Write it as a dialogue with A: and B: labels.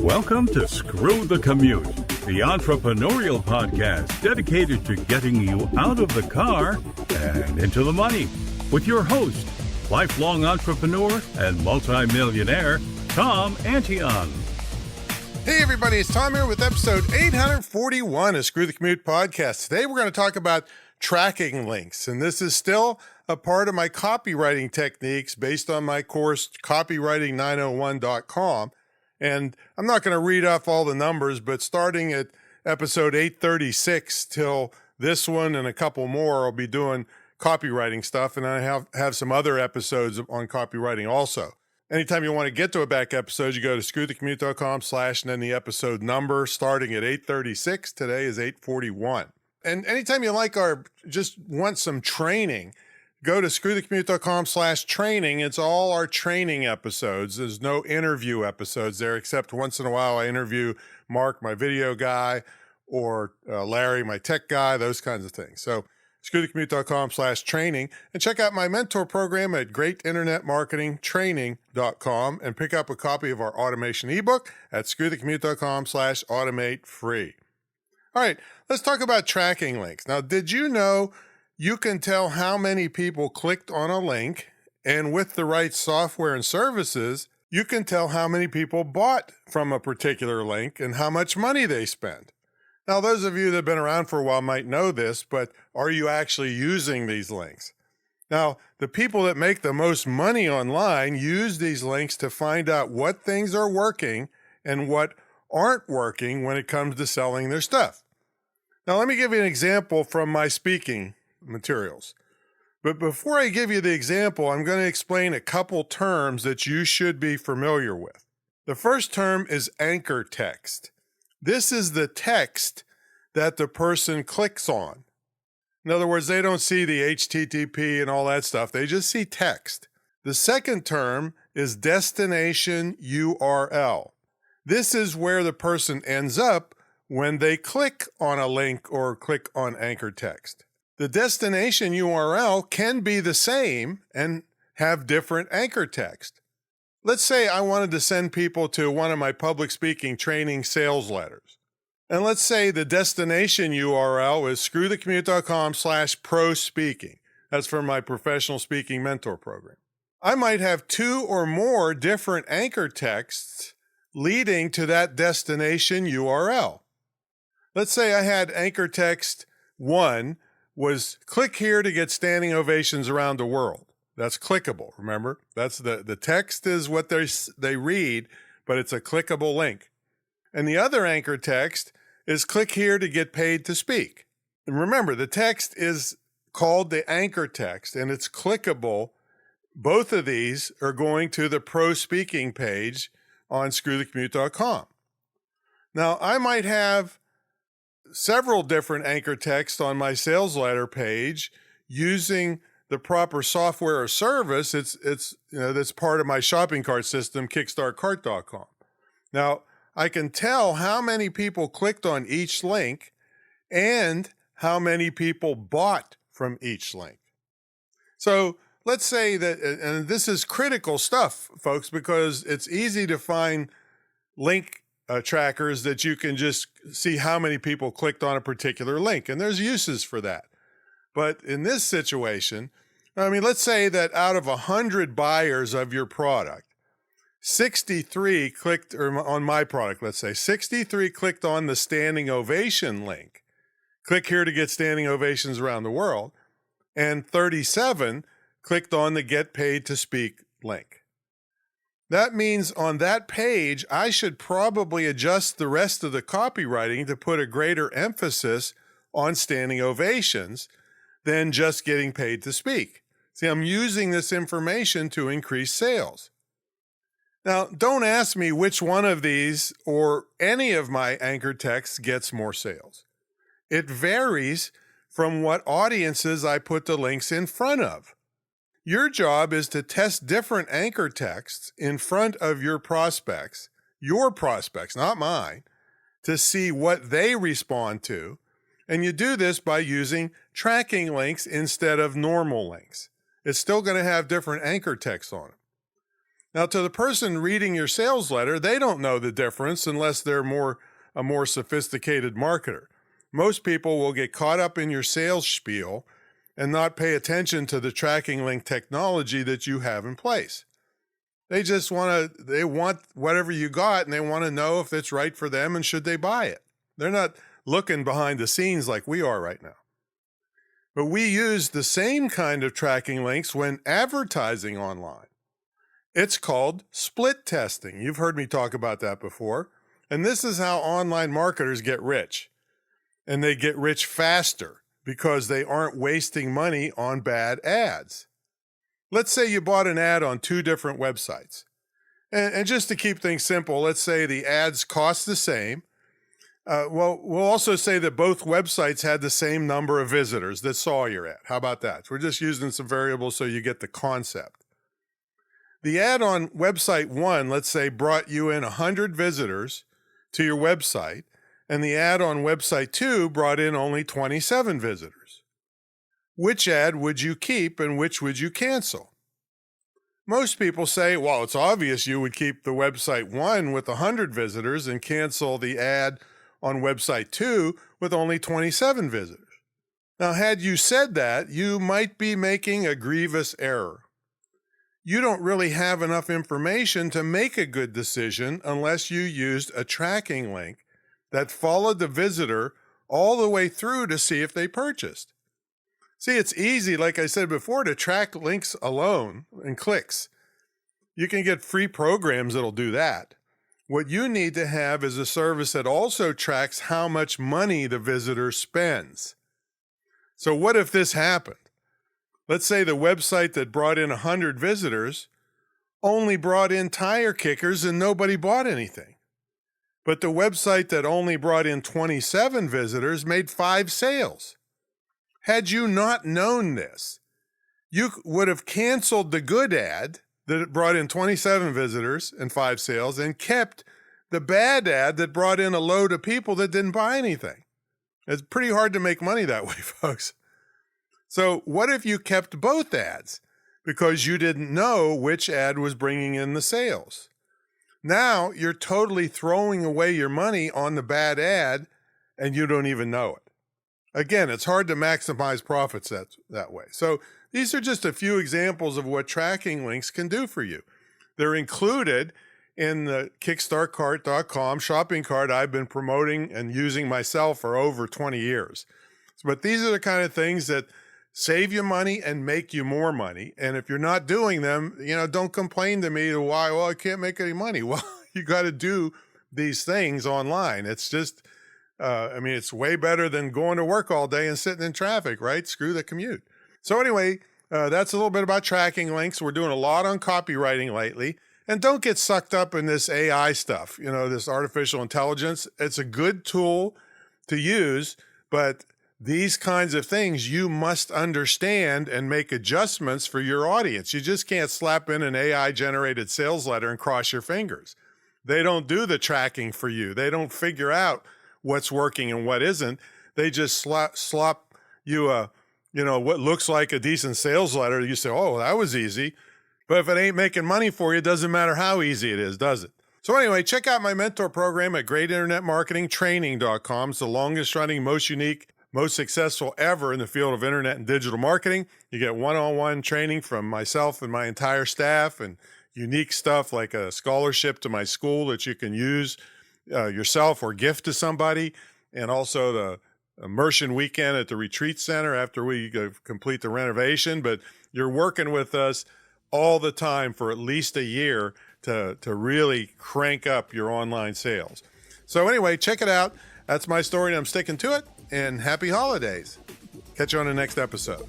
A: Welcome to Screw the Commute, the entrepreneurial podcast dedicated to getting you out of the car and into the money. With your host, lifelong entrepreneur and multimillionaire, Tom Antion.
B: Hey everybody, it's Tom here with episode 841 of Screw the Commute podcast. Today we're going to talk about tracking links, and this is still a part of my copywriting techniques based on my course, copywriting901.com. And I'm not going to read off all the numbers, but starting at episode 836 till this one and a couple more, I'll be doing copywriting stuff. And I have some other episodes on copywriting also. Anytime you want to get to a back episode, you go to screwthecommute.com/ and then the episode number starting at 836. Today is 841. And anytime you just want some training, go to screwthecommute.com/training. It's all our training episodes. There's no interview episodes there, except once in a while I interview Mark, my video guy, or Larry, my tech guy, those kinds of things. So screwthecommute.com/training, and check out my mentor program at greatinternetmarketingtraining.com and pick up a copy of our automation ebook at screwthecommute.com/automate free. All right, let's talk about tracking links. Now, did you know you can tell how many people clicked on a link, and with the right software and services, you can tell how many people bought from a particular link and how much money they spent? Now, those of you that have been around for a while might know this, but are you actually using these links? Now, the people that make the most money online use these links to find out what things are working and what aren't working when it comes to selling their stuff. Now, let me give you an example from my speaking materials. But before I give you the example, I'm going to explain a couple terms that you should be familiar with. The first term is anchor text. This is the text that the person clicks on. In other words, they don't see the HTTP and all that stuff. They just see text. The second term is destination URL. This is where the person ends up when they click on a link or click on anchor text. The destination URL can be the same and have different anchor text. Let's say I wanted to send people to one of my public speaking training sales letters. And let's say the destination URL is screwthecommute.com/pro speaking. That's for my professional speaking mentor program. I might have two or more different anchor texts leading to that destination URL. Let's say I had anchor text 1 was click here to get standing ovations around the world. That's clickable, remember? That's the text is what they read, but it's a clickable link. And the other anchor text is click here to get paid to speak. And remember, the text is called the anchor text, and it's clickable. Both of these are going to the pro speaking page on screwthecommute.com. Now, I might have several different anchor texts on my sales letter page using the proper software or service. That's part of my shopping cart system, kickstartcart.com. Now, I can tell how many people clicked on each link and how many people bought from each link. So let's say that, and this is critical stuff, folks, because it's easy to find link trackers that you can just see how many people clicked on a particular link, and there's uses for that. But in this situation, let's say that out of 100 buyers of your product, 63 clicked, or on my product, let's say 63 clicked on the standing ovation link. Click here to get standing ovations around the world, and 37 clicked on the get paid to speak link. That means on that page, I should probably adjust the rest of the copywriting to put a greater emphasis on standing ovations than just getting paid to speak. See, I'm using this information to increase sales. Now, don't ask me which one of these or any of my anchor texts gets more sales. It varies from what audiences I put the links in front of. Your job is to test different anchor texts in front of your prospects, not mine, to see what they respond to. And you do this by using tracking links instead of normal links. It's still going to have different anchor text on it. Now, to the person reading your sales letter, they don't know the difference unless they're a more sophisticated marketer. Most people will get caught up in your sales spiel and not pay attention to the tracking link technology that you have in place. They just want whatever you got, and they want to know if it's right for them and should they buy it. They're not looking behind the scenes like we are right now. But we use the same kind of tracking links when advertising online. It's called split testing. You've heard me talk about that before. And this is how online marketers get rich. And they get rich faster because they aren't wasting money on bad ads. Let's say you bought an ad on 2 different websites. And just to keep things simple, let's say the ads cost the same. We'll also say that both websites had the same number of visitors that saw your ad. How about that? We're just using some variables so you get the concept. The ad on website 1, let's say, brought you in 100 visitors to your website, and the ad on website 2 brought in only 27 visitors. Which ad would you keep and which would you cancel? Most people say, well, it's obvious you would keep the website 1 with 100 visitors and cancel the ad on website 2 with only 27 visitors. Now, had you said that, you might be making a grievous error. You don't really have enough information to make a good decision unless you used a tracking link that followed the visitor all the way through to see if they purchased. See, it's easy, like I said before, to track links alone and clicks. You can get free programs that'll do that. What you need to have is a service that also tracks how much money the visitor spends. So what if this happened? Let's say the website that brought in 100 visitors only brought in tire kickers and nobody bought anything. But the website that only brought in 27 visitors made 5 sales. Had you not known this, you would have canceled the good ad that brought in 27 visitors and 5 sales and kept the bad ad that brought in a load of people that didn't buy anything. It's pretty hard to make money that way, folks. So what if you kept both ads because you didn't know which ad was bringing in the sales? Now you're totally throwing away your money on the bad ad and you don't even know it. Again, it's hard to maximize profits that way. So these are just a few examples of what tracking links can do for you. They're included in the kickstartcart.com shopping cart I've been promoting and using myself for over 20 years. But these are the kind of things that save you money and make you more money. And if you're not doing them, don't complain to me why, well, I can't make any money. Well, you got to do these things online. It's just, it's way better than going to work all day and sitting in traffic, right? Screw the commute. So anyway, that's a little bit about tracking links. We're doing a lot on copywriting lately. And don't get sucked up in this AI stuff, this artificial intelligence. It's a good tool to use, but these kinds of things you must understand and make adjustments for your audience. You just can't slap in an AI-generated sales letter and cross your fingers. They don't do the tracking for you. They don't figure out what's working and what isn't. They just slop you what looks like a decent sales letter. You say, oh, that was easy. But if it ain't making money for you, it doesn't matter how easy it is, does it? So anyway, check out my mentor program at greatinternetmarketingtraining.com. It's the longest running, most unique, most successful ever in the field of internet and digital marketing. You get one-on-one training from myself and my entire staff and unique stuff like a scholarship to my school that you can use yourself or gift to somebody, and also the immersion weekend at the retreat center after we complete the renovation. But you're working with us all the time for at least a year to really crank up your online sales. So anyway, check it out. That's my story and I'm sticking to it. And happy holidays. Catch you on the next episode.